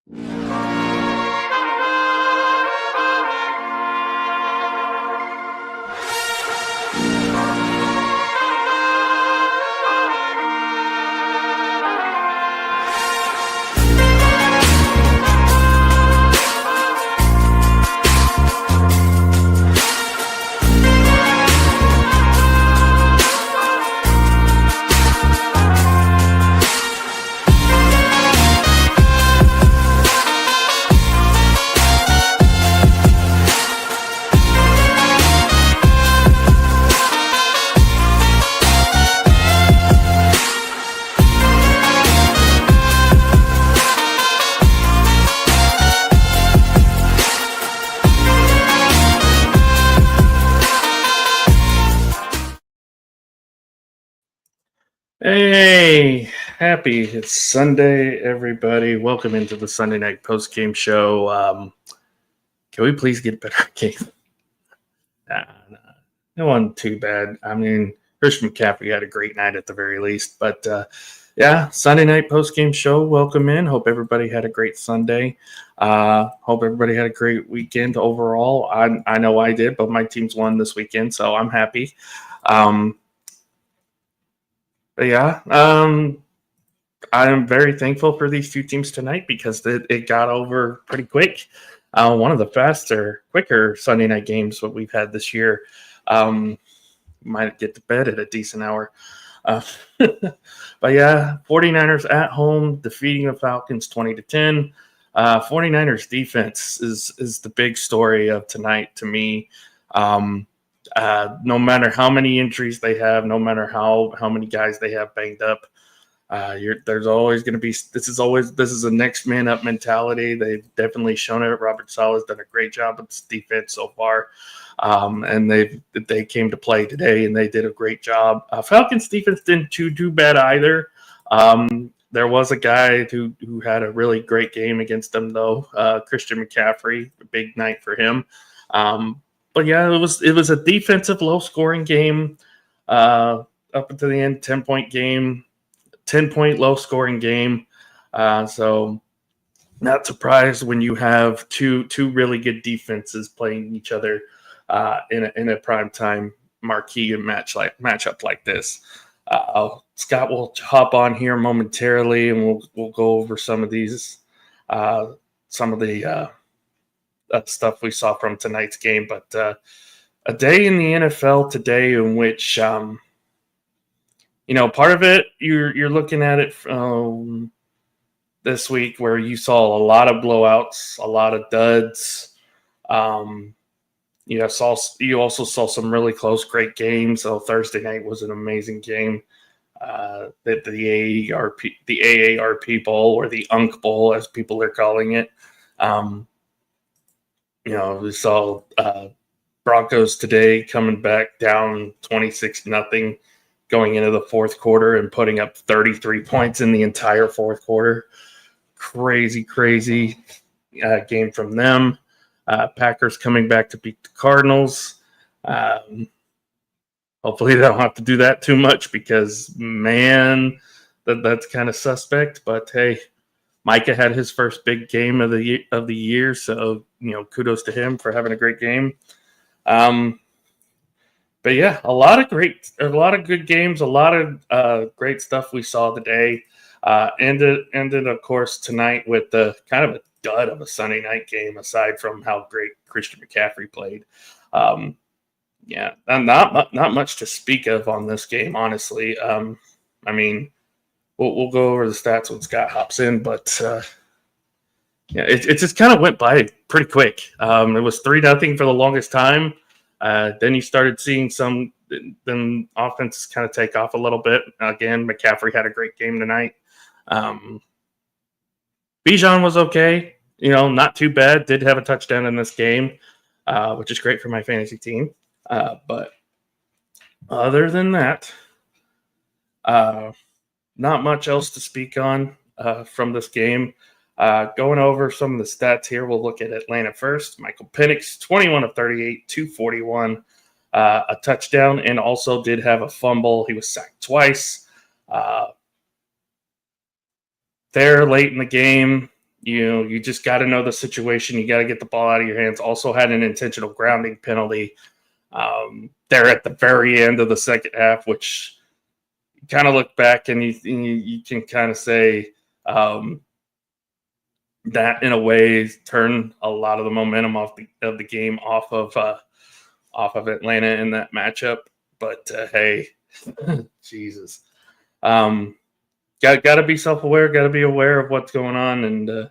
Hey, it's Sunday, everybody. Welcome into the Sunday night postgame show. Can we please get better game? Nah, no one too bad. I mean, Christian McCaffrey had a great night at the very least. But yeah, Sunday night postgame show. Welcome in. Hope everybody had a great Sunday. Hope everybody had a great weekend overall. I know I did, but my team's won this weekend, so I'm happy. But yeah, I am very thankful for these two teams tonight because it got over pretty quick. One of the quicker Sunday night games what we've had this year. Might get to bed at a decent hour. But yeah, 49ers at home defeating the Falcons 20-10. 49ers defense is the big story of tonight to me. No matter how many injuries they have, no matter how many guys they have banged up, there's always going to be this is a next man up mentality. They've definitely shown it. Robert Saleh's done a great job with this defense so far, and they came to play today and they did a great job. Falcons defense didn't too bad either. There was a guy who had a really great game against them though, Christian McCaffrey. A big night for him. But yeah, it was a defensive low-scoring game up until the end, 10-point game, 10-point low-scoring game. So not surprised when you have two really good defenses playing each other in a primetime marquee matchup like this. Scott will hop on here momentarily, and we'll go over some of the stuff we saw from tonight's game. But a day in the NFL today in which, part of it, you're looking at it this week where you saw a lot of blowouts, a lot of duds. You also saw some really close, great games. So Thursday night was an amazing game. The AARP Bowl, or the Unk Bowl, as people are calling it. We saw Broncos today coming back down 26-0 going into the fourth quarter and putting up 33 points in the entire fourth quarter. Crazy game from them. Packers coming back to beat the Cardinals. Hopefully they don't have to do that too much because, man, that's kind of suspect. But, hey, Micah had his first big game of the year, so kudos to him for having a great game. But yeah, a lot of good games, a lot of great stuff we saw today. Ended of course tonight with the kind of a dud of a Sunday night game, aside from how great Christian McCaffrey played. Yeah, not much to speak of on this game, honestly. I mean, we'll go over the stats when Scott hops in, but yeah, it just kind of went by pretty quick. It was 3-0 for the longest time. Then you started seeing then offense kind of take off a little bit. Again, McCaffrey had a great game tonight. Bijan was okay, not too bad. Did have a touchdown in this game, which is great for my fantasy team. But other than that, not much else to speak on from this game. Going over some of the stats here, we'll look at Atlanta first. Michael Penix, 21 of 38, 241, a touchdown, and also did have a fumble. He was sacked twice. There late in the game, You just got to know the situation. You got to get the ball out of your hands. Also had an intentional grounding penalty there at the very end of the second half, which you kind of look back and you can kind of say that in a way turned a lot of the momentum of the game off of Atlanta in that matchup. But hey, Jesus. Got to be self-aware, got to be aware of what's going on. And,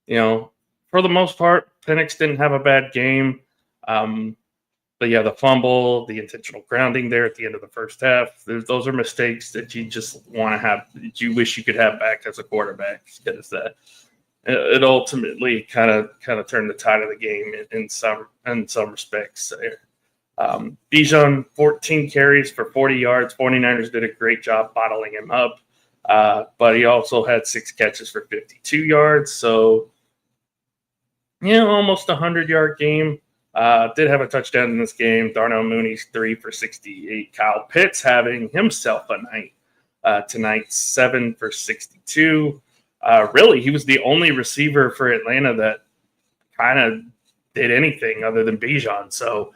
for the most part, Penix didn't have a bad game. But, yeah, the fumble, the intentional grounding there at the end of the first half, those are mistakes that you just want to have, that you wish you could have back as a quarterback, because it ultimately kind of turned the tide of the game in some respects. Bijan, 14 carries for 40 yards. 49ers did a great job bottling him up. But he also had 6 catches for 52 yards. So, almost a 100-yard game. Did have a touchdown in this game. Darnell Mooney's 3 for 68. Kyle Pitts having himself a night tonight, 7 for 62. Really, he was the only receiver for Atlanta that kind of did anything other than Bijan. So,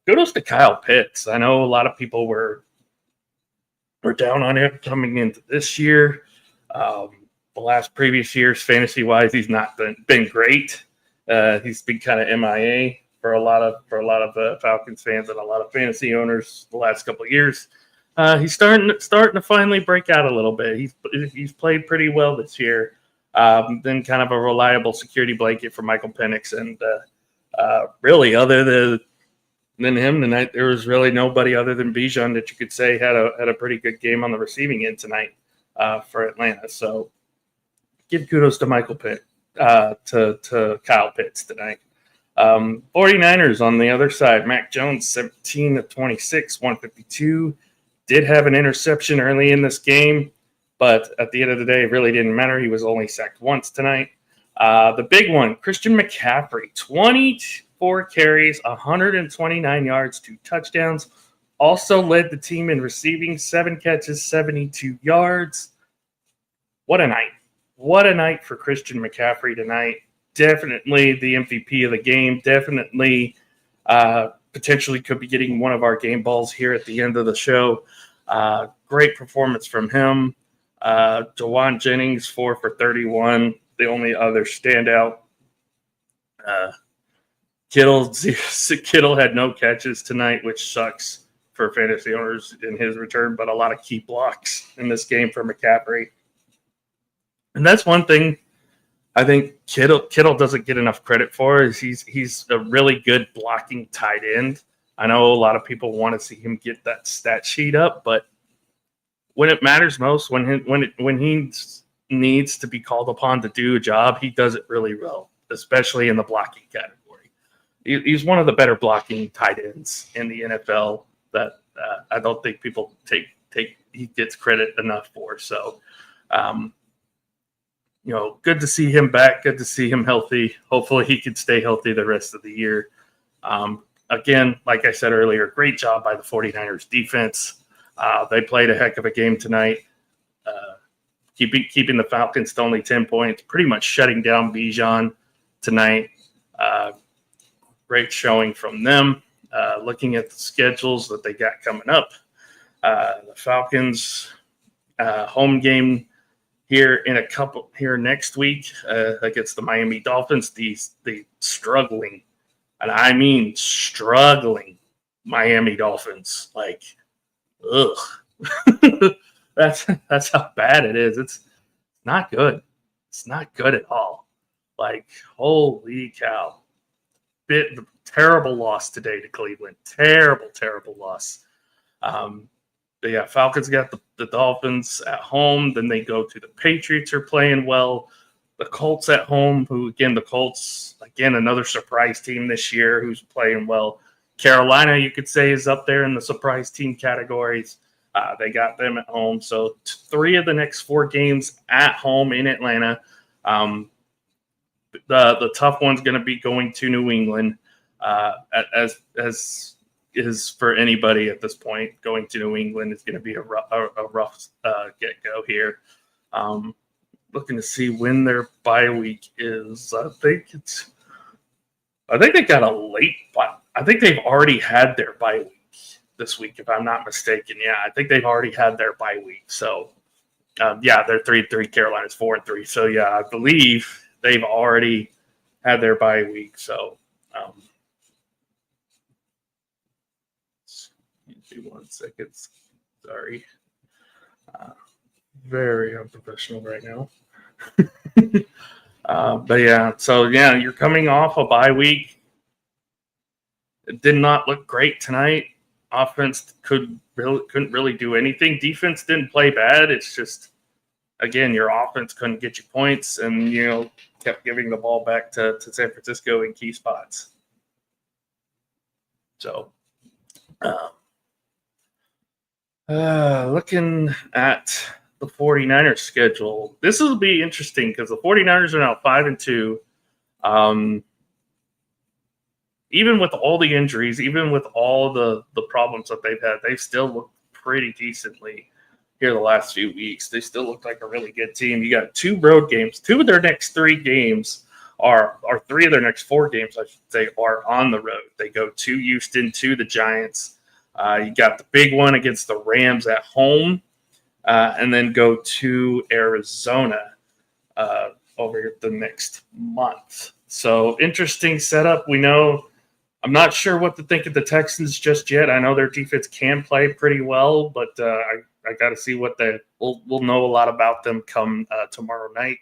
kudos to Kyle Pitts. I know a lot of people were down on him coming into this year. The last previous years, fantasy-wise, he's not been great. He's been kind of MIA for a lot of Falcons fans and a lot of fantasy owners the last couple of years. He's starting to finally break out a little bit. He's played pretty well this year. Been kind of a reliable security blanket for Michael Penix, and really, other than him tonight, there was really nobody other than Bijan that you could say had a pretty good game on the receiving end tonight for Atlanta. So give kudos to Michael Pitt, to Kyle Pitts tonight. 49ers on the other side, Mac Jones, 17 of 26, 152. Did have an interception early in this game, but at the end of the day, it really didn't matter. He was only sacked once tonight. The big one, Christian McCaffrey, 24 carries, 129 yards, 2 touchdowns. Also led the team in receiving, 7 catches, 72 yards. What a night. What a night for Christian McCaffrey tonight. Definitely the MVP of the game. Definitely potentially could be getting one of our game balls here at the end of the show. Great performance from him. Jawan Jennings, 4 for 31. The only other standout. Kittle had no catches tonight, which sucks for fantasy owners in his return, but a lot of key blocks in this game for McCaffrey. And that's one thing I think Kittle doesn't get enough credit for, is he's a really good blocking tight end. I know a lot of people want to see him get that stat sheet up, but when it matters most, when he needs to be called upon to do a job, he does it really well, especially in the blocking category. He's one of the better blocking tight ends in the NFL that I don't think people take he gets credit enough for. So, good to see him back. Good to see him healthy. Hopefully he can stay healthy the rest of the year. Again, like I said earlier, great job by the 49ers defense. They played a heck of a game tonight, keeping the Falcons to only 10 points, pretty much shutting down Bijan tonight. Great showing from them. Looking at the schedules that they got coming up, the Falcons home game here next week against the Miami Dolphins. The struggling, and I mean struggling, Miami Dolphins. Like, ugh. That's how bad it is. It's not good. It's not good at all. Like, holy cow. Terrible loss today to Cleveland. Terrible loss. But yeah, Falcons got the Dolphins at home. Then they go to the Patriots, are playing well. The Colts at home, the Colts, another surprise team this year who's playing well. Carolina, you could say, is up there in the surprise team categories. They got them at home. So 3 of the next 4 games at home in Atlanta. The tough one's going to be going to New England, as is for anybody at this point. Going to New England is going to be a rough get-go here. looking to see when their bye week is. I think they got a late bye. I think they've already had their bye week this week, if I'm not mistaken. Yeah, I think they've already had their bye week. So, they're 3-3. Carolina's 4-3. So, yeah, I believe they've already had their bye week. So, give me 1 second. Sorry. Very unprofessional right now. But yeah, so yeah, you're coming off a bye week. It did not look great tonight. Offense couldn't really do anything. Defense didn't play bad. It's just, again, your offense couldn't get you points, and kept giving the ball back to San Francisco in key spots. So, looking at the 49ers schedule, this will be interesting because the 49ers are now 5-2. Even with all the injuries, even with all the problems that they've had, they've still looked pretty decently here the last few weeks. They still look like a really good team. You got 2 road games. 2 of their next 3 games are 3 of their next 4 games, I should say, are on the road. They go to Houston, to the Giants. You got the big one against the Rams at home, and then go to Arizona over the next month. So, interesting setup. We know. I'm not sure what to think of the Texans just yet. I know their defense can play pretty well, but I got to see what we'll know a lot about them come tomorrow night.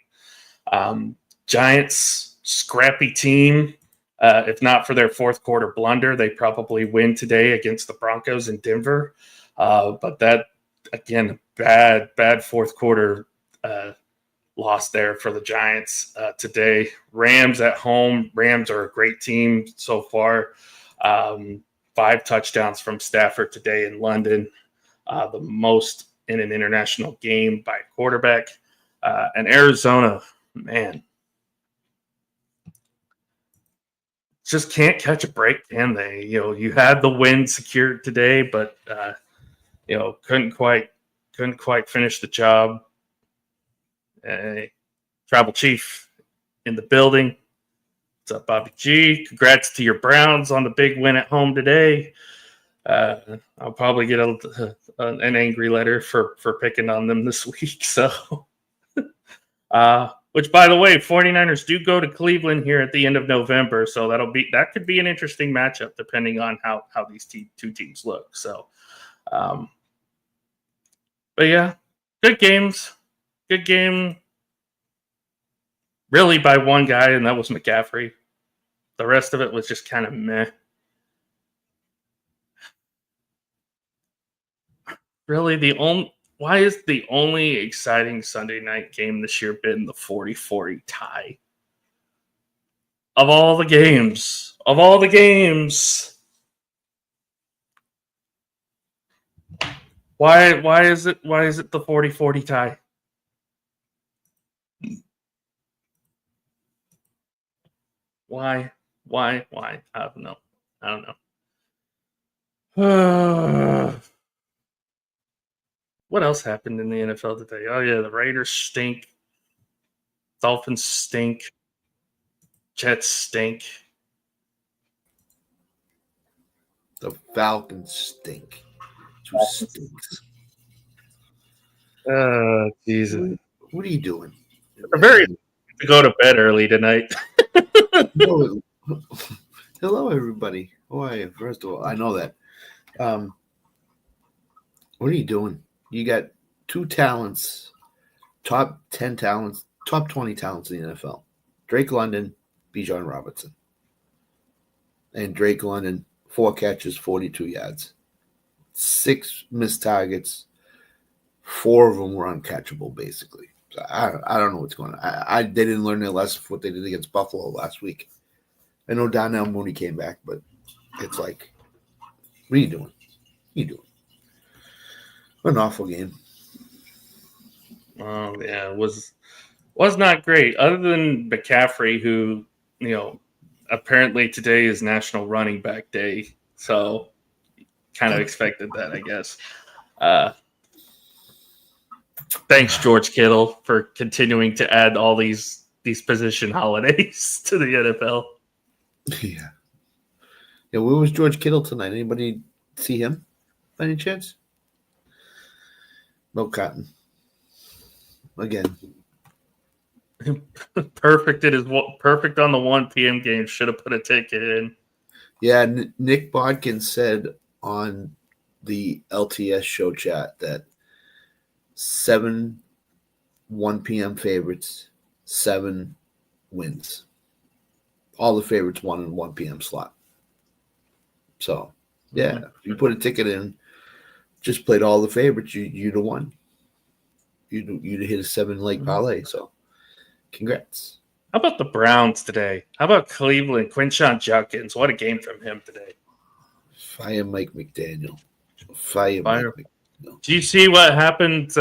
Giants, scrappy team. If not for their fourth quarter blunder, they probably win today against the Broncos in Denver. But that, again, bad fourth quarter loss there for the Giants today. Rams at home. Rams are a great team so far. 5 touchdowns from Stafford today in London, the most in an international game by a quarterback. And Arizona, man, just can't catch a break, can they? You had the win secured today, but couldn't quite finish the job. Tribal Chief in the building. What's up, Bobby G? Congrats to your Browns on the big win at home today. I'll probably get an angry letter for picking on them this week. So, which, by the way, 49ers do go to Cleveland here at the end of November. So that could be an interesting matchup depending on how these 2 teams look. So, but yeah, good games. Good game. Really by one guy, and that was McCaffrey. The rest of it was just kind of meh. Really, why is the only exciting Sunday night game this year been the 40-40 tie? Of all the games. Why is it the 40-40 tie? Why? I don't know. What else happened in the NFL today? Oh, yeah, the Raiders stink. Dolphins stink. Jets stink. The Falcons stink. Two stinks. Jesus. What are you doing? To go to bed early tonight. Hello, everybody. How are you? First of all, I know that. What are you doing? You got 2 talents, top 10 talents, top 20 talents in the NFL. Drake London, Bijan Robinson. And Drake London, 4 catches, 42 yards. 6 missed targets. 4 of them were uncatchable, basically. So I don't know what's going on. They didn't learn their lesson for what they did against Buffalo last week. I know Donnell Mooney came back, but it's like, what are you doing? What an awful game. Oh, yeah, it was not great. Other than McCaffrey, who, apparently today is National Running Back Day. So kind of expected that, I guess. Thanks, George Kittle, for continuing to add all these position holidays to the NFL. Yeah. Yeah, where was George Kittle tonight? Anybody see him by any chance? No Cotton. Again. Perfect. It is perfect on the 1 p.m. game. Should have put a ticket in. Yeah, Nick Bodkin said on the LTS show chat that 7 1 p.m. favorites, 7 wins. All the favorites won in 1 p.m. slot. So, yeah, if you put a ticket in, just played all the favorites, you'd have won. You'd have hit a 7-leg parlay. So, congrats. How about the Browns today? How about Cleveland? Quinshon Judkins. What a game from him today. Fire Mike McDaniel. Fire. Mike McDaniel. Do you see what happened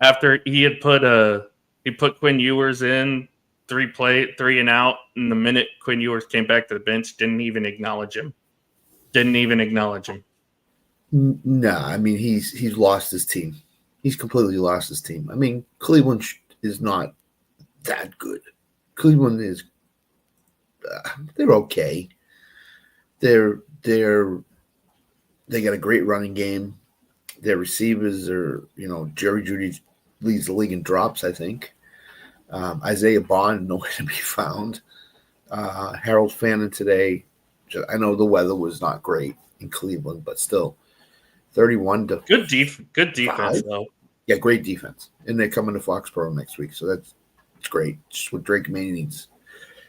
after he had put Quinn Ewers in 3 and out, and the minute Quinn Ewers came back to the bench, didn't even acknowledge him. Nah, I mean he's lost his team. He's completely lost his team. I mean Cleveland is not that good. Cleveland is they're okay. They got a great running game. Their receivers are, Jerry Jeudy leads the league in drops, I think. Isaiah Bond nowhere to be found. Harold Fannin today. I know the weather was not great in Cleveland, but still, 31 to good defense though. Yeah, great defense, and they're coming to Foxborough next week, so it's great. Just what Drake May needs.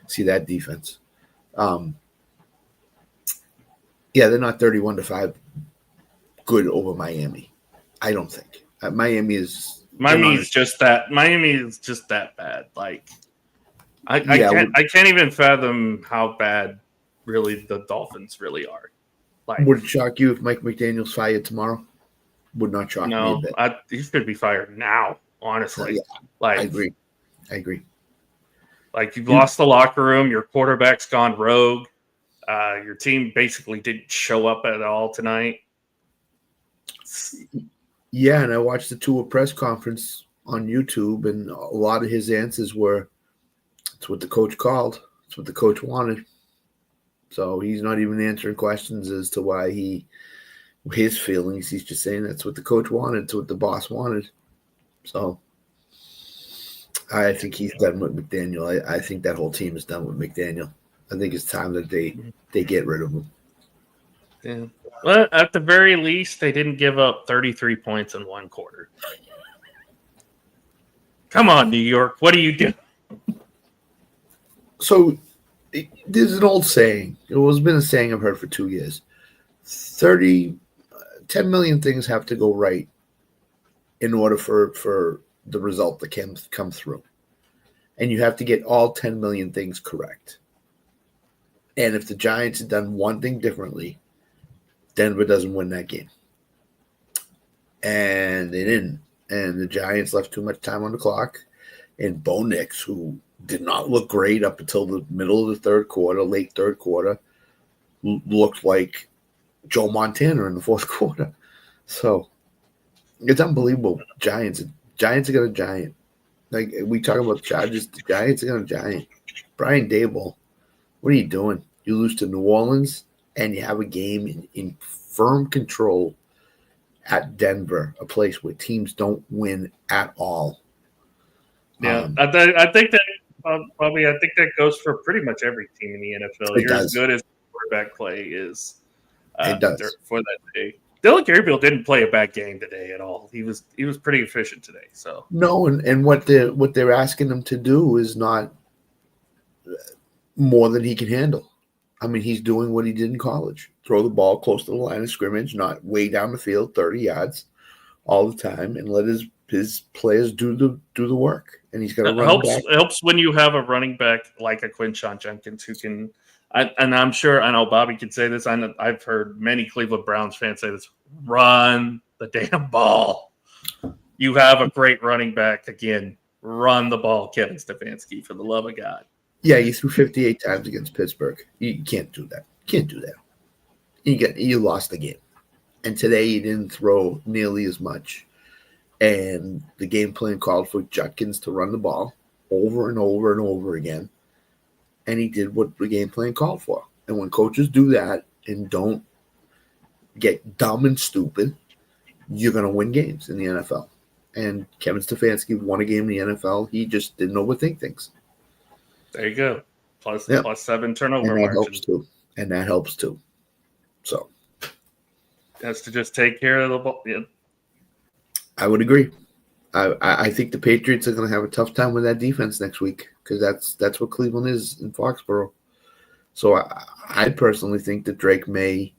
See that defense. Yeah, they're not 31-5 good over Miami. I don't think Miami is just that bad. Like I can't even fathom how bad really the Dolphins really are. Like, would it shock you if Mike McDaniel's fired tomorrow? Would not shock me a bit. He should be fired now. Honestly, yeah, like I agree. Like you've lost the locker room. Your quarterback's gone rogue. Your team basically didn't show up at all tonight. Yeah, and I watched the Tua press conference on YouTube, and a lot of his answers were, "It's what the coach called. It's what the coach wanted." So he's not even answering questions as to why his feelings. He's just saying that's what the coach wanted. It's what the boss wanted. So I think he's done with McDaniel. I think that whole team is done with McDaniel. I think it's time that they get rid of him. Yeah. Well, at the very least, they didn't give up 33 points in one quarter. Come on, New York. What are you doing? So there's an old saying. It has been a saying I've heard for 2 years. 10 million things have to go right in order for the result that can come through. And you have to get all 10 million things correct. And if the Giants had done one thing differently, Denver doesn't win that game. And they didn't. And the Giants left too much time on the clock. And Bo Nix, who did not look great up until the middle of the third quarter, late third quarter, looked like Joe Montana in the fourth quarter. So it's unbelievable. Giants are going to giant. Like we talk about the Chargers, the Giants are going to giant. Brian Daboll, what are you doing? You lose to New Orleans, and you have a game in firm control at Denver, a place where teams don't win at all. Yeah, I think that goes for pretty much every team in the NFL. You're as good as quarterback play is for that day. Dylan Gabriel didn't play a bad game today at all. He was pretty efficient today. So no, and what they're asking him to do is not more than he can handle. I mean, he's doing what he did in college. Throw the ball close to the line of scrimmage, not way down the field, 30 yards all the time, and let his players do the work. And he's going to run back. It helps when you have a running back like a Quinshon Judkins who can and I'm sure, I know Bobby can say this. I've heard many Cleveland Browns fans say this, run the damn ball. You have a great running back. Again, run the ball, Kevin Stefanski, for the love of God. Yeah, you threw 58 times against Pittsburgh. You can't do that. You lost the game. And today you didn't throw nearly as much. And the game plan called for Judkins to run the ball over and over and over again. And he did what the game plan called for. And when coaches do that and don't get dumb and stupid, you're going to win games in the NFL. And Kevin Stefanski won a game in the NFL. He just didn't overthink things. There you go. Plus 7 turnover and that margin. helps too. And that helps too. So has to just take care of the ball. Yeah. I would agree. I think the Patriots are going to have a tough time with that defense next week because that's what Cleveland is in Foxborough. So I personally think that Drake May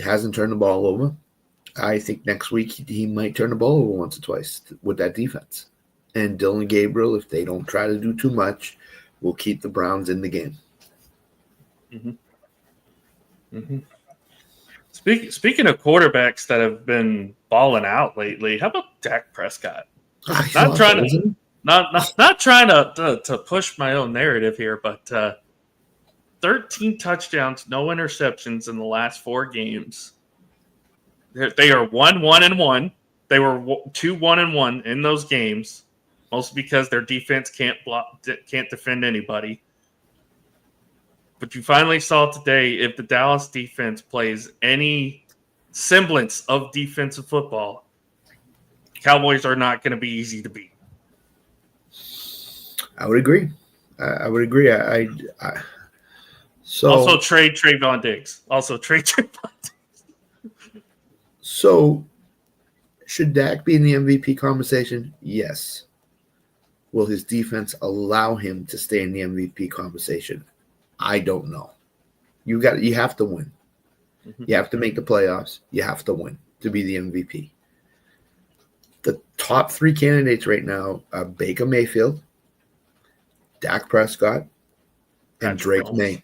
hasn't turned the ball over. I think next week he might turn the ball over once or twice with that defense. And Dylan Gabriel, if they don't try to do too much, will keep the Browns in the game. Mm-hmm. Mm-hmm. Speaking of quarterbacks that have been balling out lately, how about Dak Prescott? Not trying to push my own narrative here, but 13 touchdowns, no interceptions in the last 4 games. They are 1-1-1. They were 2-1-1 in those games, mostly because their defense can't defend anybody. But you finally saw today, if the Dallas defense plays any semblance of defensive football, Cowboys are not going to be easy to beat. I would agree. I would agree. Also trade Trayvon Diggs. So should Dak be in the MVP conversation? Yes. Will his defense allow him to stay in the MVP conversation? I don't know. You have to win. Mm-hmm. You have to make the playoffs. You have to win to be the MVP. The top 3 candidates right now are Baker Mayfield, Dak Prescott, and Drake May.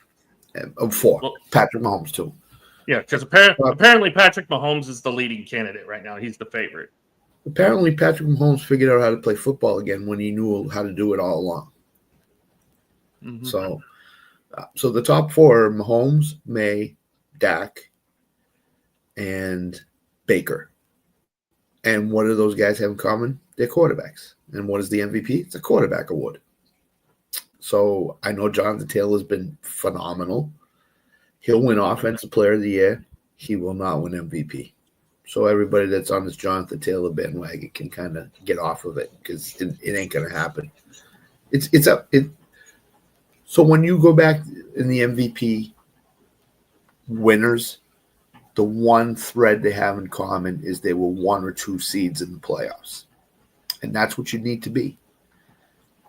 And 4. Well, Patrick Mahomes too. Yeah, because apparently Patrick Mahomes is the leading candidate right now. He's the favorite. Apparently Patrick Mahomes figured out how to play football again when he knew how to do it all along. Mm-hmm. So the top 4 are Mahomes, May, Dak, and Baker. And what do those guys have in common? They're quarterbacks. And what is the MVP? It's a quarterback award. So I know Jonathan Taylor's been phenomenal. He'll win Offensive Player of the Year. He will not win MVP. So everybody that's on this Jonathan Taylor bandwagon can kind of get off of it because it ain't going to happen. So when you go back in the MVP winners, the one thread they have in common is they were 1 or 2 seeds in the playoffs. And that's what you need to be.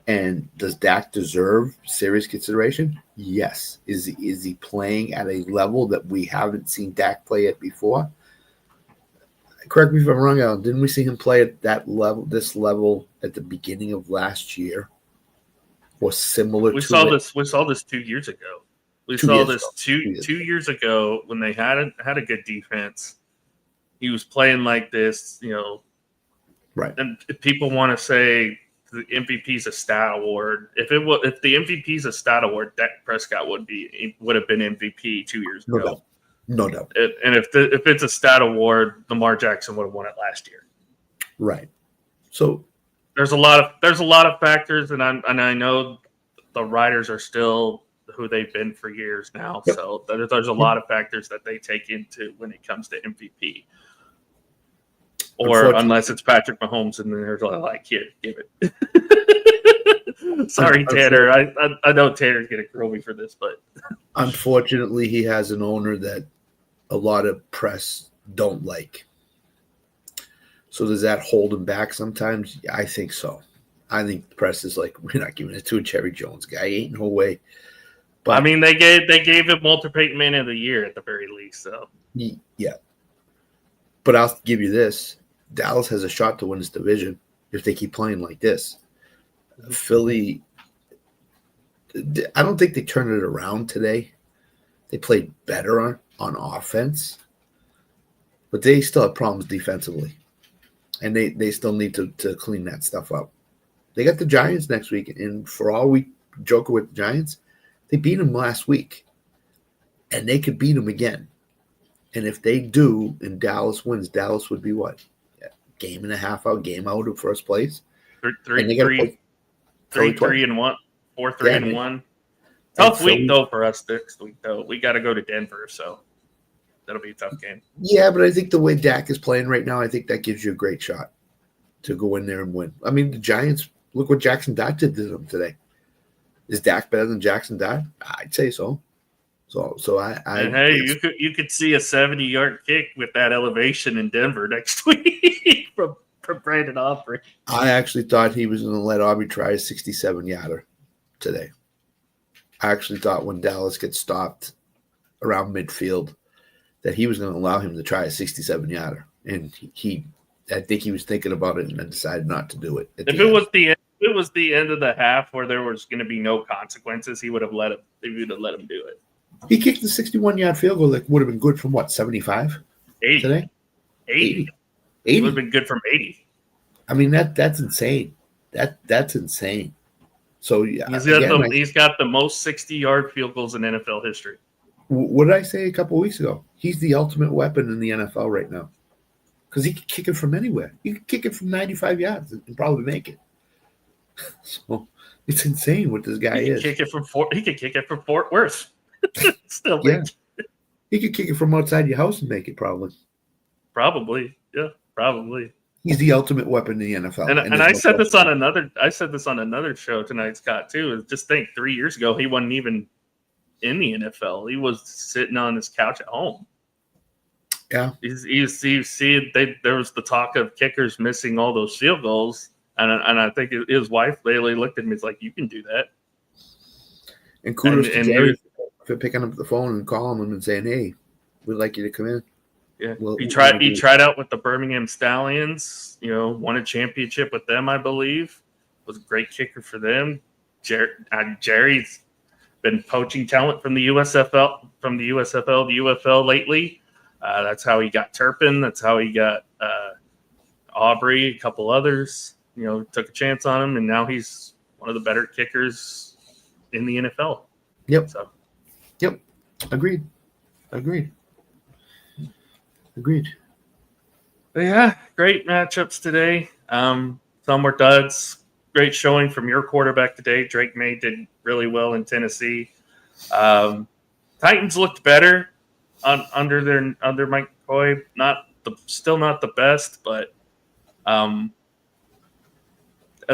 And does Dak deserve serious consideration? Yes. Is he playing at a level that we haven't seen Dak play at before? Correct me if I'm wrong, Alan. Didn't we see him play at this level at the beginning of last year? Or similar we saw this 2 years ago. We saw this two years ago when they had a good defense. He was playing like this, Right. And people want to say the MVP is a stat award. If the MVP is a stat award, Dak Prescott would have been MVP 2 years ago. No doubt. And if it's a stat award, Lamar Jackson would have won it last year. Right. So there's a lot of factors, and I know the writers are still who they've been for years now. Yep. So there's a lot of factors that they take into when it comes to MVP. Or unless it's Patrick Mahomes, and then they're like, here, give it. Sorry, Tanner. I know Tanner's going to grill me for this, but unfortunately, he has an owner that a lot of press don't like. So does that hold him back sometimes? I think so. I think the press is like, we're not giving it to a Jerry Jones guy. Ain't no way. But I mean, they gave him Walter Payton Man of the Year at the very least. So yeah. But I'll give you this. Dallas has a shot to win this division if they keep playing like this. Philly, I don't think they turned it around today. They played better on offense, but they still have problems defensively, and they still need to clean that stuff up. They got the Giants next week, and for all we joke with the Giants, they beat them last week, and they could beat them again. And if they do and Dallas wins, Dallas would be what? game and a half out, game out of first place. Three, And they got to play Philly twice. 3-1, 4-3-1. Tough week though for us next week though. We got to go to Denver, so that'll be a tough game. Yeah, but I think the way Dak is playing right now, I think that gives you a great shot to go in there and win. I mean, the Giants, look what Jackson Dart did to them today. Is Dak better than Jackson Dart? I'd say so. So and hey, you could see a 70-yard kick with that elevation in Denver next week from Brandon Aubrey. I actually thought he was going to let Aubrey try a 67-yarder today. I actually thought when Dallas gets stopped around midfield that he was going to allow him to try a 67-yarder, and I think he was thinking about it and then decided not to do it. If it was the end of the half where there was going to be no consequences, he would have let him. He would have let him do it. He kicked the 61-yard field goal that would have been good from what, 75 80 today? 80. It would have been good from 80. I mean that's insane. That's insane. So yeah, he's got the most 60-yard field goals in NFL history. What did I say a couple of weeks ago? He's the ultimate weapon in the NFL right now because he can kick it from anywhere. He can kick it from 95 yards and probably make it. So it's insane what this guy is. He could kick it from Fort Worth. Still, yeah. He could kick it from outside your house and make it probably. Probably, yeah, probably. He's the ultimate weapon in the NFL. And I said this on another show tonight, Scott, too. Just think 3 years ago he wasn't even in the NFL. He was sitting on his couch at home. Yeah. There was the talk of kickers missing all those field goals. And I think his wife lately looked at me, it's like, you can do that. And kudos to Jerry for picking up the phone and calling him and saying, hey, we'd like you to come in. Yeah, he tried out with the Birmingham Stallions. Won a championship with them, I believe. Was a great kicker for them. Jerry's been poaching talent from the USFL, the UFL lately. That's how he got Turpin. That's how he got Aubrey. A couple others. Took a chance on him, and now he's one of the better kickers in the NFL. Yep. Yep. Agreed. But yeah, great matchups today. Some were duds. Great showing from your quarterback today. Drake May did really well in Tennessee. Titans looked better under Mike McCoy. Still not the best, but at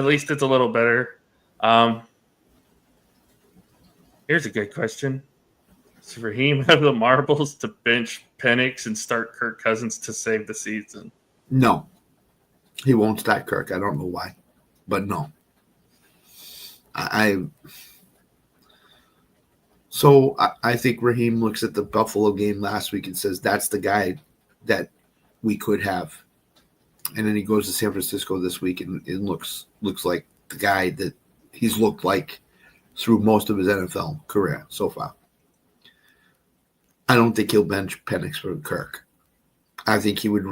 least it's a little better. Here's a good question. Does Raheem have the marbles to bench Penix and start Kirk Cousins to save the season? No. He won't start Kirk. I don't know why, but no. I think Raheem looks at the Buffalo game last week and says, that's the guy that we could have. And then he goes to San Francisco this week and it looks like the guy that he's looked like through most of his NFL career so far. I don't think he'll bench Penix for Kirk. I think he would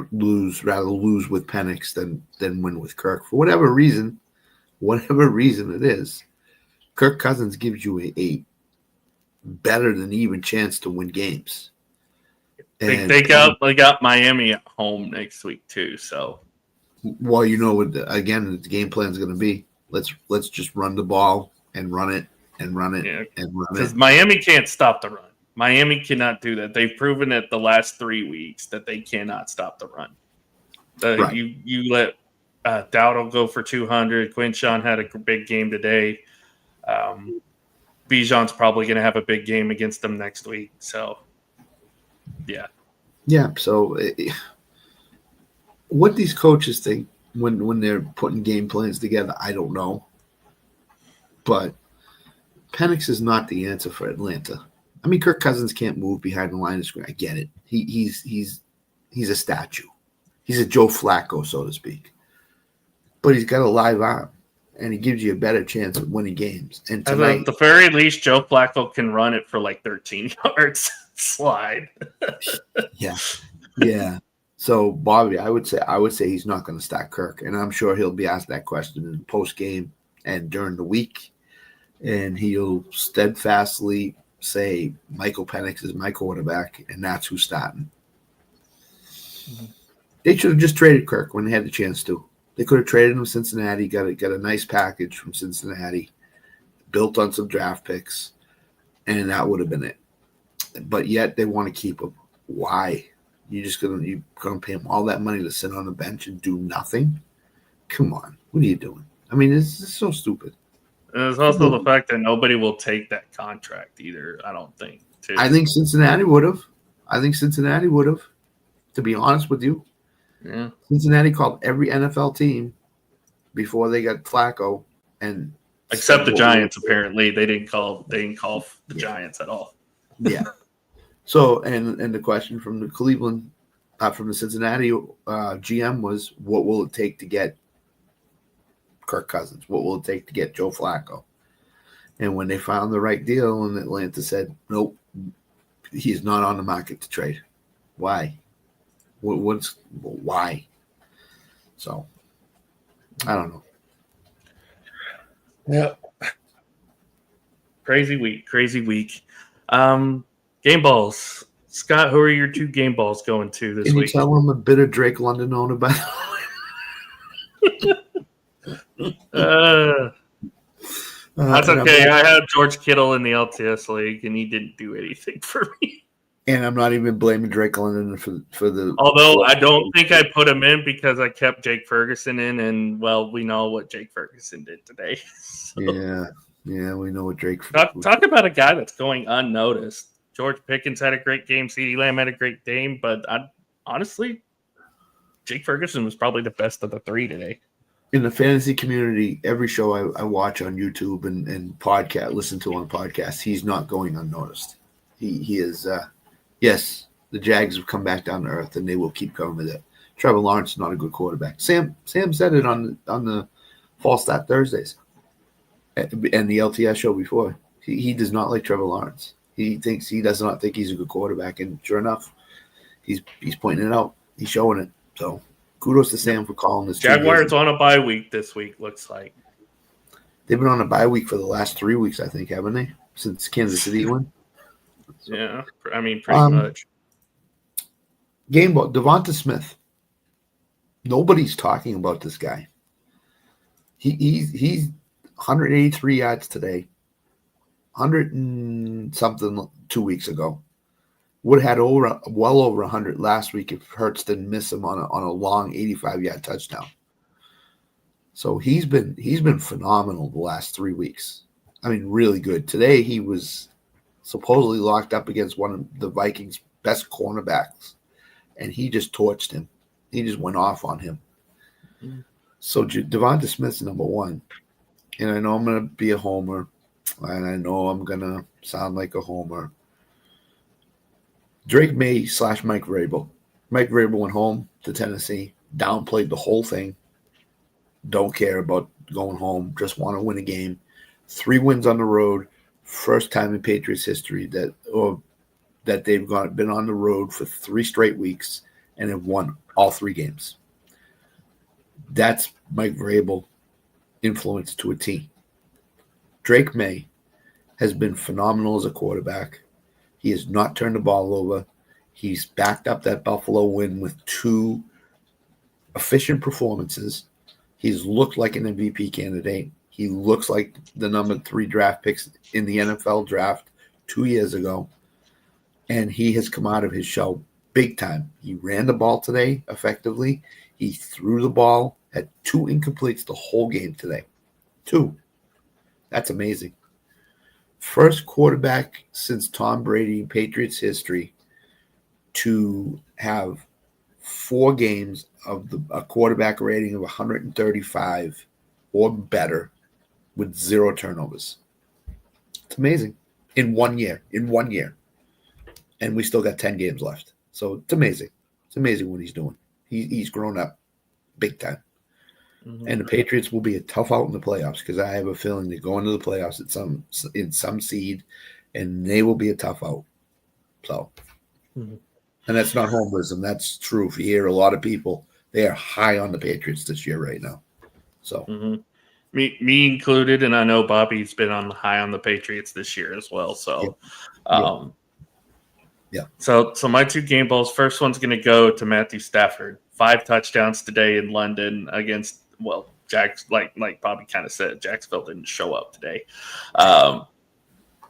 rather lose with Penix than win with Kirk. For whatever reason it is, Kirk Cousins gives you a better than even chance to win games. They got Miami at home next week too. So, well, again, the game plan is going to be let's just run the ball and run it and run it and run it. Because Miami can't stop the run. Miami cannot do that. They've proven it the last 3 weeks that they cannot stop the run. Right. You let Dowdle go for 200. Quinshawn had a big game today. Bijan's probably going to have a big game against them next week. So, yeah. Yeah. So, what these coaches think when they're putting game plans together, I don't know. But Penix is not the answer for Atlanta. I mean, Kirk Cousins can't move behind the line of scrimmage. I get it. He's a statue. He's a Joe Flacco, so to speak. But he's got a live arm, and he gives you a better chance of winning games. And tonight, at the very least, Joe Flacco can run it for like 13 yards. Slide. Yeah. So, Bobby, I would say he's not going to start Kirk, and I'm sure he'll be asked that question in the post game and during the week, and he'll steadfastly say Michael Penix is my quarterback, and that's who's starting. They should have just traded Kirk when they had the chance to. They could have traded him to Cincinnati, got a nice package from Cincinnati, built on some draft picks, and that would have been it. But yet they want to keep him. Why? You're gonna pay him all that money to sit on the bench and do nothing? Come on, what are you doing? I mean, this is so stupid. And there's also the fact that nobody will take that contract either. I don't think. Too. I think Cincinnati would have. To be honest with you, yeah. Cincinnati called every NFL team before they got Flacco, and except the Giants. Apparently, they didn't call the Giants at all. Yeah. So, and the question from the Cleveland, from the Cincinnati GM was, what will it take to get Kirk Cousins? What will it take to get Joe Flacco? And when they found the right deal, and Atlanta said, nope, he's not on the market to trade. Why? Why? So, I don't know. Yeah. Crazy week. Game balls. Scott, who are your 2 game balls going to this week? Can you tell I'm a bitter Drake London owner, by the way? That's okay. I had George Kittle in the LTS league, and he didn't do anything for me. And I'm not even blaming Drake London for the. Although I don't think I put him in because I kept Jake Ferguson in, and well, we know what Jake Ferguson did today. So. Yeah, we know what Drake. Talk about a guy that's going unnoticed. George Pickens had a great game. CeeDee Lamb had a great game, but honestly, Jake Ferguson was probably the best of the 3 today. In the fantasy community, every show I watch on YouTube and listen to on podcasts, he's not going unnoticed. He is. Yes, the Jags have come back down to earth, and they will keep coming with it. Trevor Lawrence is not a good quarterback. Sam said it on the Fall Stat Thursdays and the LTS show before. He does not like Trevor Lawrence. He does not think he's a good quarterback, and sure enough, he's pointing it out. He's showing it. So kudos to Sam for calling this. Jaguars on a bye week this week, looks like. They've been on a bye week for the last 3 weeks, I think, haven't they? Since Kansas City won. Yeah, I mean, pretty much. Game ball, Devonta Smith. Nobody's talking about this guy. He's 183 yards today. 100 and something 2 weeks ago. Would have had well over 100 last week if Hurts didn't miss him on a long 85-yard touchdown. So he's been phenomenal the last 3 weeks. I mean, really good. Today he was supposedly locked up against one of the Vikings' best cornerbacks, and he just torched him. He just went off on him. Mm-hmm. So Devonta Smith's number 1, and I know I'm going to be a homer, and I know I'm going to sound like a homer. Drake May / Mike Vrabel. Mike Vrabel went home to Tennessee, downplayed the whole thing. Don't care about going home, just want to win a game. 3 wins on the road. First time in Patriots history that they've been on the road for 3 straight weeks and have won all 3 games. That's Mike Vrabel influence to a T. Drake May has been phenomenal as a quarterback. He has not turned the ball over. He's backed up that Buffalo win with 2 efficient performances. He's looked like an MVP candidate. He looks like the number 3 draft picks in the NFL draft 2 years ago. And he has come out of his shell big time. He ran the ball today effectively. He threw the ball, had 2 incompletes the whole game today. 2. That's amazing. First quarterback since Tom Brady in Patriots history to have 4 games of a quarterback rating of 135 or better with 0 turnovers. It's amazing. In 1 year. And we still got 10 games left. So it's amazing. It's amazing what he's doing. He's grown up big time. Mm-hmm. And the Patriots will be a tough out in the playoffs because I have a feeling they go into the playoffs in some seed, and they will be a tough out. So, and that's not homerism. That's true. If you hear a lot of people, they are high on the Patriots this year right now. So, me included, and I know Bobby's been high on the Patriots this year as well. So, So my 2 game balls. First one's going to go to Matthew Stafford. 5 touchdowns today in London against like Bobby kind of said, Jacksonville didn't show up today.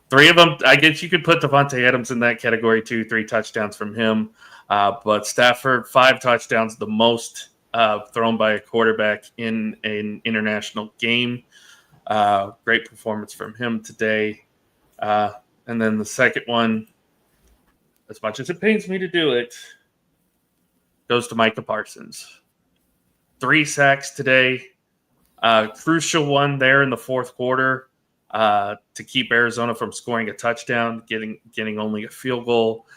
3 of them, I guess you could put Devontae Adams in that category too. 3 touchdowns from him, but Stafford 5 touchdowns, the most thrown by a quarterback in an international game. Great performance from him today. And then the second one, as much as it pains me to do it, goes to Micah Parsons. 3 sacks today. Crucial one there in the fourth quarter to keep Arizona from scoring a touchdown, getting only a field goal.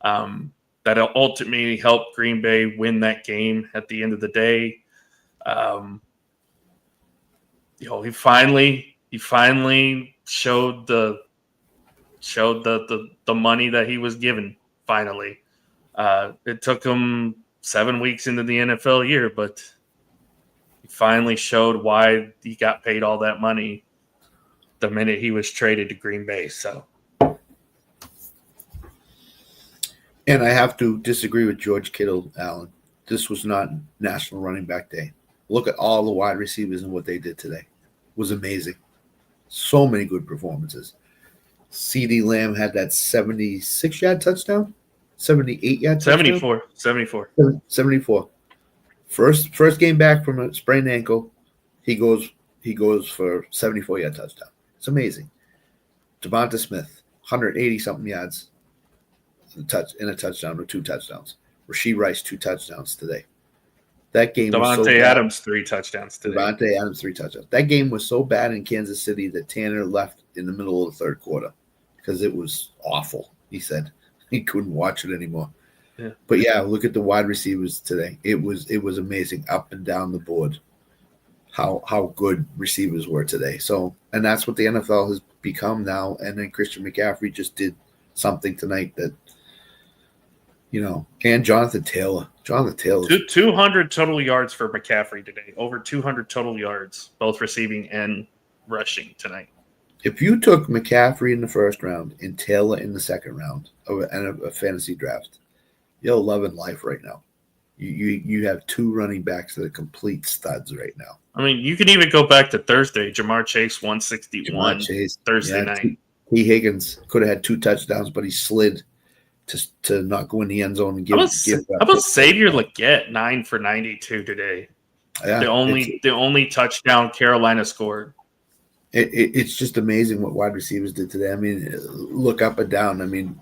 That ultimately helped Green Bay win that game at the end of the day. He finally showed the money that he was given. Finally, it took him 7 weeks into the NFL year, but he finally showed why he got paid all that money the minute he was traded to Green Bay. So, and I have to disagree with George Kittle, Alan. This was not National Running Back Day. Look at all the wide receivers and what they did today. It was amazing. So many good performances. CeeDee Lamb had that 76-yard touchdown, 78-yard touchdown. 74. First game back from a sprained ankle, he goes for 74-yard touchdown. It's amazing. Devonta Smith, 180-something yards in a touchdown or 2 touchdowns. Rashee Rice, 2 touchdowns today. That game was so bad. Devontae Adams, 3 touchdowns today. Devontae Adams, 3 touchdowns. That game was so bad in Kansas City that Tanner left in the middle of the third quarter because it was awful. He said he couldn't watch it anymore. Yeah. But yeah, look at the wide receivers today. It was amazing up and down the board how good receivers were today. So, and that's what the NFL has become now. And then Christian McCaffrey just did something tonight that, and Jonathan Taylor. 200 total yards for McCaffrey today. Over 200 total yards, both receiving and rushing tonight. If you took McCaffrey in the first round and Taylor in the second round of a fantasy draft, you're loving life right now. You have 2 running backs that are complete studs right now. I mean, you can even go back to Thursday. Jamar Chase, 161 Thursday night. T. Higgins could have had 2 touchdowns, but he slid to not go in the end zone and give. How about Xavier Legette, 9 for 92 today? Yeah, the only touchdown Carolina scored. It's just amazing what wide receivers did today. I mean, look up and down. I mean,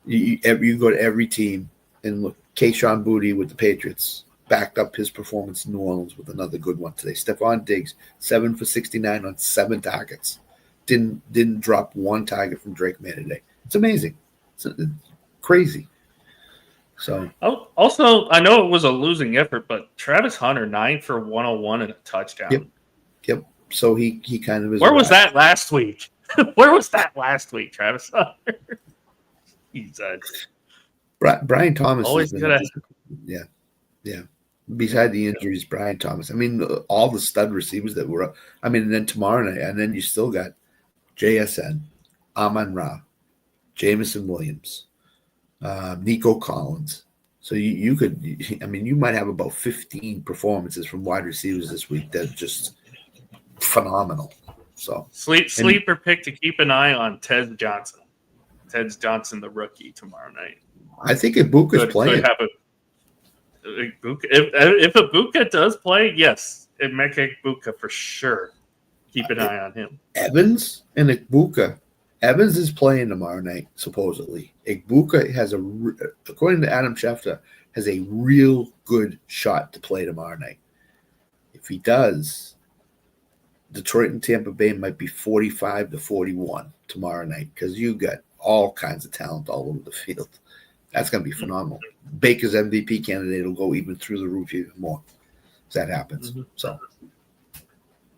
you go to every team and look. Kayshon Boutte with the Patriots backed up his performance in New Orleans with another good one today. Stephon Diggs, 7 for 69 on 7 targets. Didn't drop 1 target from Drake May today. It's amazing. It's crazy. So also, I know it was a losing effort, but Travis Hunter, 9 for 101 and a touchdown. Yep. So he kind of is. Where was that last week? Where was that last week, Travis Hunter? He's Brian Thomas. Always good at. Yeah. Beside the injuries, Brian Thomas. I mean, all the stud receivers that were up. I mean, and then tomorrow night, and then you still got JSN, Amon-Ra, Jameson Williams, Nico Collins. So you could, I mean, you might have about 15 performances from wide receivers this week that are just phenomenal. So sleeper pick to keep an eye on Ted Johnson. Ted Johnson, the rookie, tomorrow night. I think Ibuka's playing. If Ibuka does play, yes, Emeka Ibuka for sure. Keep an eye on him. Evans and Ibuka. Evans is playing tomorrow night, supposedly. Ibuka has according to Adam Schefter, has a real good shot to play tomorrow night. If he does, Detroit and Tampa Bay might be 45-41 tomorrow night because you got all kinds of talent all over the field. That's going to be phenomenal. Baker's MVP candidate will go even through the roof even more if that happens. Mm-hmm. So,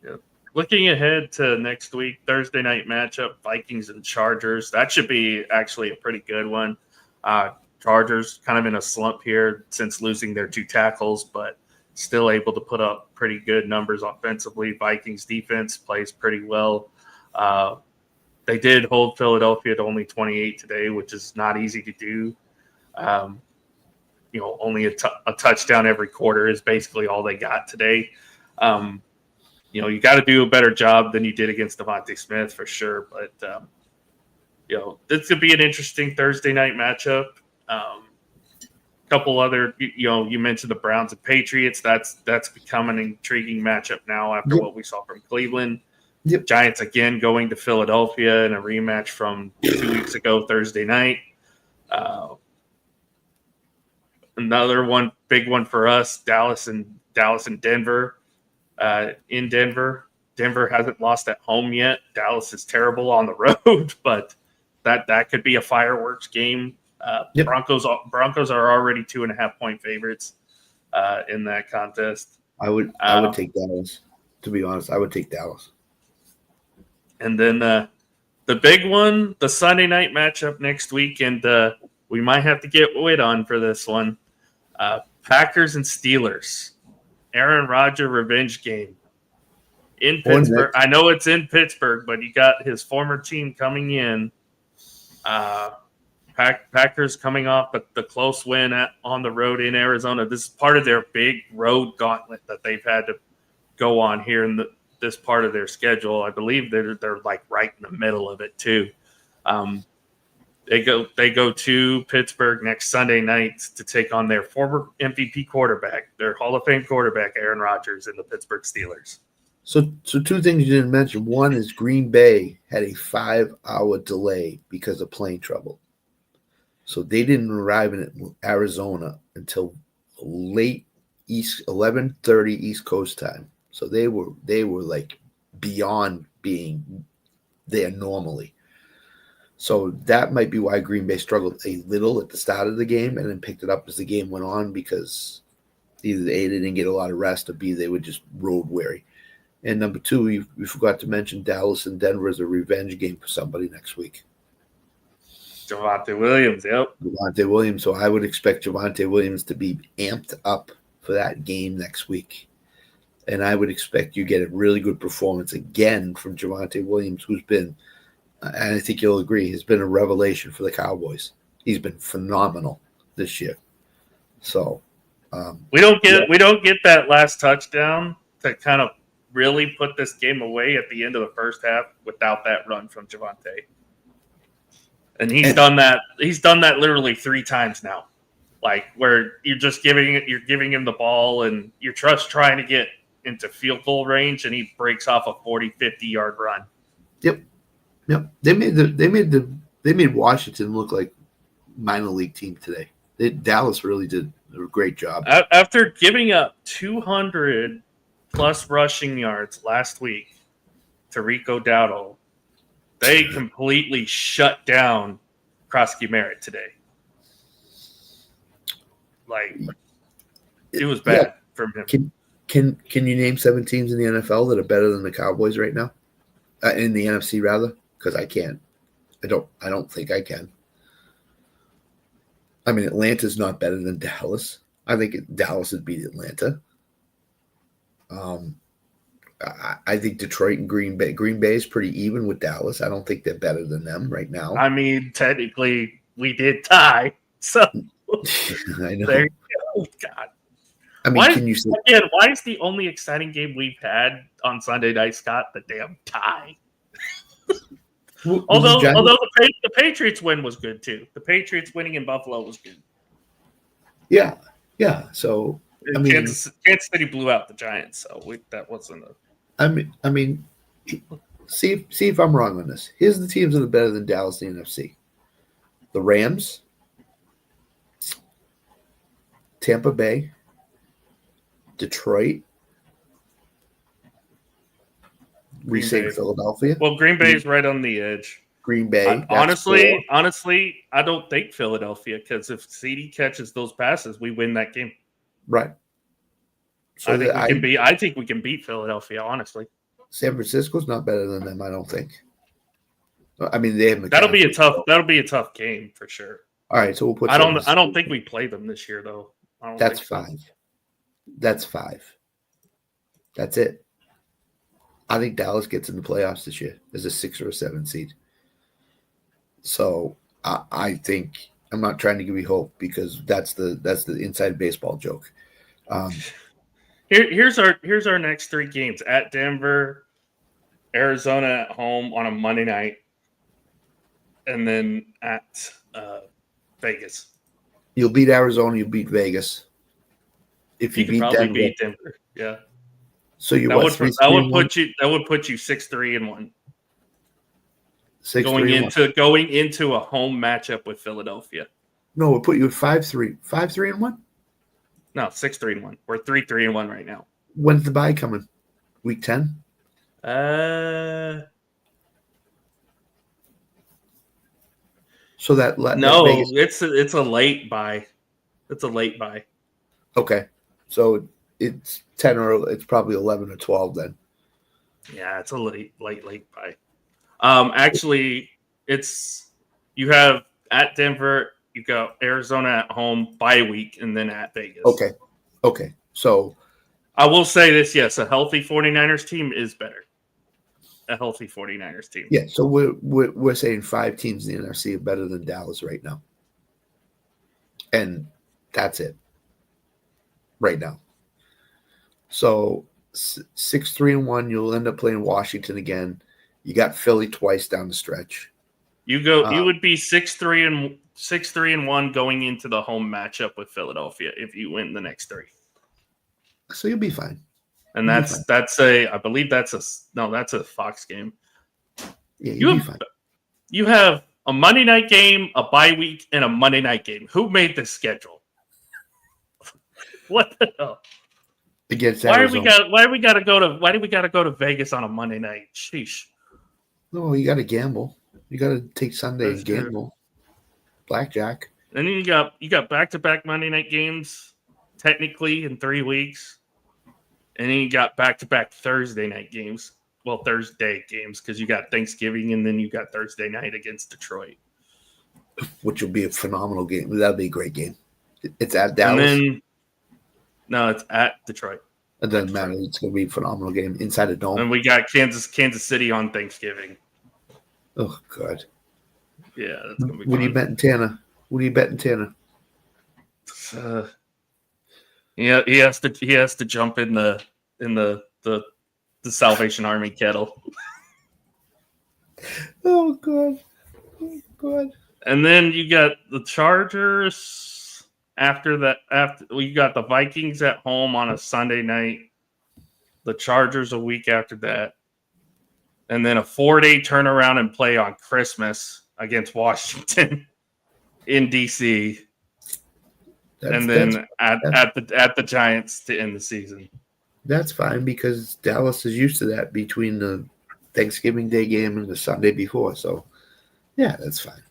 yeah. Looking ahead to next week, Thursday night matchup, Vikings and Chargers. That should be actually a pretty good one. Chargers kind of in a slump here since losing their 2 tackles, but still able to put up pretty good numbers offensively. Vikings defense plays pretty well. They did hold Philadelphia to only 28 today, which is not easy to do. Only a touchdown every quarter is basically all they got today. You got to do a better job than you did against Devontae Smith for sure. But, this could be an interesting Thursday night matchup. Couple other, you mentioned the Browns and Patriots. That's become an intriguing matchup now after what we saw from Cleveland. Yep. Giants again going to Philadelphia in a rematch from 2 weeks ago Thursday night. Another one, big one for us, Dallas and Denver. In Denver, Denver hasn't lost at home yet. Dallas is terrible on the road, but that could be a fireworks game. Yep. Broncos are already 2.5-point favorites in that contest. I would take Dallas. To be honest, I would take Dallas. And then the big one, the Sunday night matchup next week, and we might have to get Whit on for this one. Packers and Steelers. Aaron Rodgers revenge game in Pittsburgh. I know it's in Pittsburgh, but you got his former team coming in. Packers coming off the close win on the road in Arizona. This is part of their big road gauntlet that they've had to go on here in this part of their schedule. I believe they're like right in the middle of it too. They go to Pittsburgh next Sunday night to take on their former MVP quarterback, their Hall of Fame quarterback, Aaron Rodgers, and the Pittsburgh Steelers. So two things you didn't mention. One is Green Bay had a 5-hour delay because of plane trouble. So they didn't arrive in Arizona until late 11:30 East Coast time. So they were like beyond being there normally. So that might be why Green Bay struggled a little at the start of the game and then picked it up as the game went on, because either A, they didn't get a lot of rest, or B, they were just road weary. And number two, we forgot to mention Dallas and Denver as a revenge game for somebody next week. Javonte Williams, yep. Javonte Williams. So I would expect Javonte Williams to be amped up for that game next week. And I would expect you get a really good performance again from Javonte Williams, who's been, and I think you'll agree, has been a revelation for the Cowboys. He's been phenomenal this year. So we don't get that last touchdown to kind of really put this game away at the end of the first half without that run from Javonte. And he's done that. He's done that literally 3 times now. Like where you're giving him the ball and you're just trying to get into field goal range, and he breaks off a 40, 50-yard run. Yep. They made Washington look like minor league team today. Dallas really did a great job. After giving up 200 plus rushing yards last week to Rico Dowdle, they completely shut down Krosky Merritt today. Like, it was bad from him. Can you name 7 teams in the NFL that are better than the Cowboys right now? In the NFC, rather? Because I can't. I don't think I can. I mean, Atlanta's not better than Dallas. I think Dallas would beat Atlanta. I think Detroit and Green Bay is pretty even with Dallas. I don't think they're better than them right now. I mean, technically, we did tie. So I know. There you go. God. I mean, why is the only exciting game we've had on Sunday night, Scott, the damn tie? Although the Patriots win was good too. The Patriots winning in Buffalo was good. Yeah. So I mean, Kansas City blew out the Giants, so that wasn't a. I mean, see if I'm wrong on this. Here's the teams that are better than Dallas in the NFC: the Rams, Tampa Bay, Detroit. We say Philadelphia. Well, Green Bay is right on the edge. Green Bay. Honestly, I don't think Philadelphia, because if CD catches those passes, we win that game. Right. So I think we can beat Philadelphia. Honestly, San Francisco's not better than them. I don't think. I mean, they have. That'll be a tough game for sure. All right, so we'll put. I don't think we play them this year though. That's 5. That's 5. That's it. I think Dallas gets in the playoffs this year as a 6 or a 7 seed. So I think I'm not trying to give you hope because that's the inside baseball joke. Here's our next 3 games: at Denver, Arizona at home on a Monday night, and then at Vegas. You'll beat Arizona. You beat Vegas. If You you could beat probably Denver, beat Denver. Yeah, so you that what? would 3-3-1, put you 6-3-1 going 6-3-1. into a home matchup with Philadelphia. No, we'll put you at 5-3, 5-3-1. No, 6-3-1. We're 3-3-1 right now. When's the bye coming? Week 10. So that No, Vegas. it's a late buy. It's a late buy. Okay, so it's 10 or it's probably 11 or 12 then. Yeah, it's a late buy. Actually, it's you have at Denver, you got Arizona at home, bye week, and then at Vegas. Okay. So I will say this: yes, a healthy 49ers team is better. A healthy 49ers team. yeah, so we're saying 5 teams in the NFC are better than Dallas right now, and that's it right now. So 6-3-1, you'll end up playing Washington again. You got Philly twice down the stretch. You would be 6-3-1 going into the home matchup with Philadelphia if you win the next 3. So you'll be fine. And that's a Fox game. Yeah, you'll be fine. You have a Monday night game, a bye week, and a Monday night game. Who made this schedule? What the hell? Against why Arizona. why do we gotta go to Vegas on a Monday night? Sheesh. No, you gotta gamble. You gotta take Sunday and gamble. Blackjack. And then you got back-to-back Monday night games, technically in 3 weeks. And then you got back-to-back Thursday night games. Well, Thursday games, because you got Thanksgiving and then you got Thursday night against Detroit. Which will be a phenomenal game. That'll be a great game. It's at Dallas. No, it's at Detroit. It doesn't matter. It's going to be a phenomenal game inside a dome. And we got Kansas City on Thanksgiving. Oh, God. Yeah, that's going to be What are you betting, Tanner? Yeah, he has to jump in the Salvation Army kettle. Oh, God. And then you got the Chargers. After we got the Vikings at home on a Sunday night, the Chargers a week after that, and then a 4-day turnaround and play on Christmas against Washington in DC, and then at the Giants to end the season. That's fine because Dallas is used to that between the Thanksgiving Day game and the Sunday before. So, yeah, that's fine.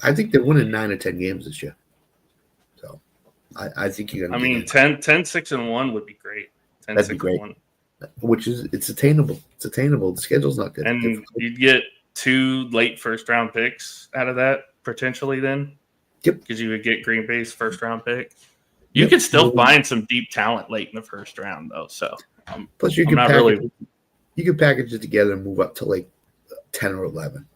I think they're winning 9 or 10 games this year. So, I think you're going to. 10-6-1 would be great. 10-6-1. That'd be great. Which is it's attainable. It's attainable. The schedule's not good. And you'd get 2 late first-round picks out of that potentially. Then, yep, because you would get Green Bay's first-round pick. You could still find some deep talent late in the first round, though. So, plus you can package it together and move up to like 10 or 11.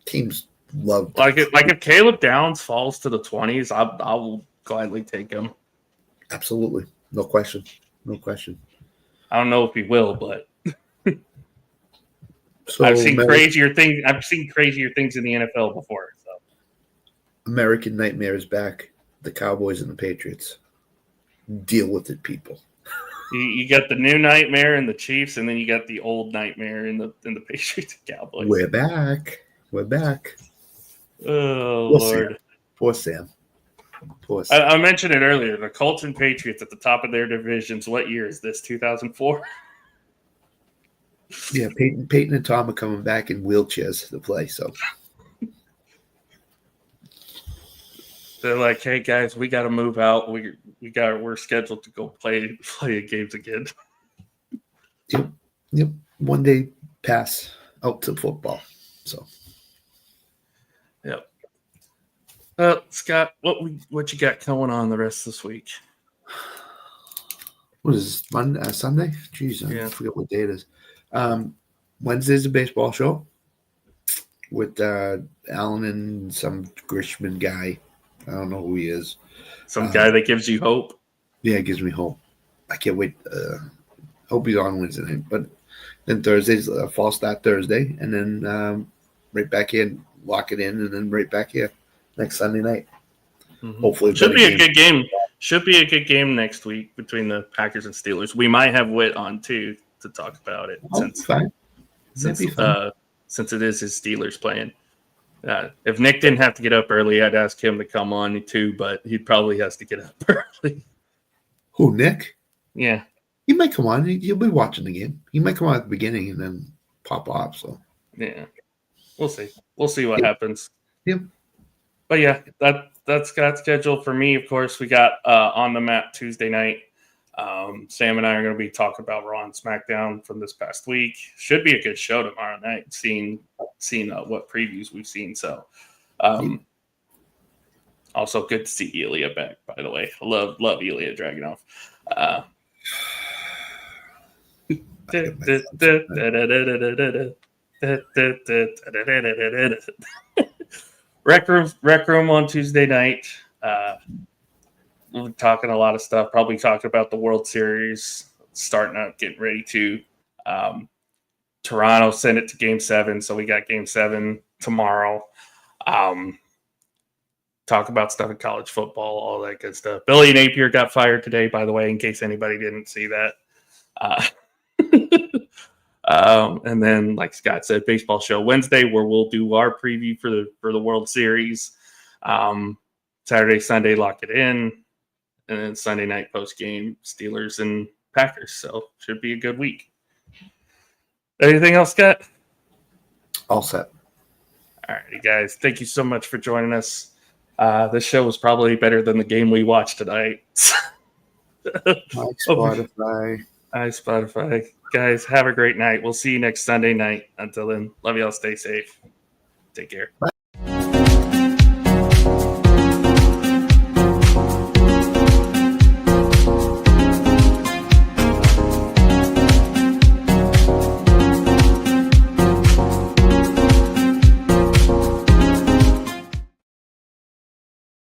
Teams love if Caleb Downs falls to the 20s, I will gladly take him. Absolutely, no question. I don't know if he will, but I've seen crazier things. I've seen crazier things in the NFL before. So, American Nightmare is back. The Cowboys and the Patriots. Deal with it, people. You got the new nightmare in the Chiefs, and then you got the old nightmare in the Patriots and Cowboys. We're back. Oh, Lord. Poor Sam. I mentioned it earlier. The Colts and Patriots at the top of their divisions. What year is this? 2004? Yeah, Peyton and Tom are coming back in wheelchairs to play. So they're like, "Hey guys, we got to move out. We're scheduled to go play games again." Yep. One day pass out to football. So. Yep. Scott, what you got going on the rest of this week? What is this, Monday, Sunday? Jeez, I forget what day it is. Wednesday's a baseball show. with Allen and some Grishman guy. I don't know who he is. Some guy that gives you hope. Yeah, it gives me hope. I can't wait. Hope he's on Wednesday night. But then Thursday's a false start Thursday, and then right back in, lock it in, and then right back here next Sunday night. Mm-hmm. Hopefully, should be a good game. Should be a good game next week between the Packers and Steelers. We might have Whit on too to talk about it since it is his Steelers playing. If Nick didn't have to get up early, I'd ask him to come on too, but he probably has to get up early. Who, Nick? Yeah. He might come on. He'll be watching the game. He might come on at the beginning and then pop off. So yeah, we'll see. We'll see what happens. Yep. But yeah, that's got scheduled for me. Of course, we got On the Map Tuesday night. Sam and I are going to be talking about Raw and SmackDown from this past week. Should be a good show tomorrow night. Seeing what previews we've seen. So, also good to see Ilya back. By the way, love Ilya Dragunov. Rec room on Tuesday night. We're talking a lot of stuff. Probably talking about the World Series starting out, getting ready to. Toronto sent it to Game 7, so we got Game 7 tomorrow. Talk about stuff in college football, all that good stuff. Billy Napier got fired today, by the way, in case anybody didn't see that. And then, like Scott said, baseball show Wednesday, where we'll do our preview for the World Series. Saturday, Sunday, lock it in, and then Sunday night post game, Steelers and Packers. So should be a good week. Anything else, Scott? All set. All righty, guys. Thank you so much for joining us. This show was probably better than the game we watched tonight. Hi, Spotify. Hi, Spotify. Guys, have a great night. We'll see you next Sunday night. Until then, love y'all. Stay safe. Take care. Bye.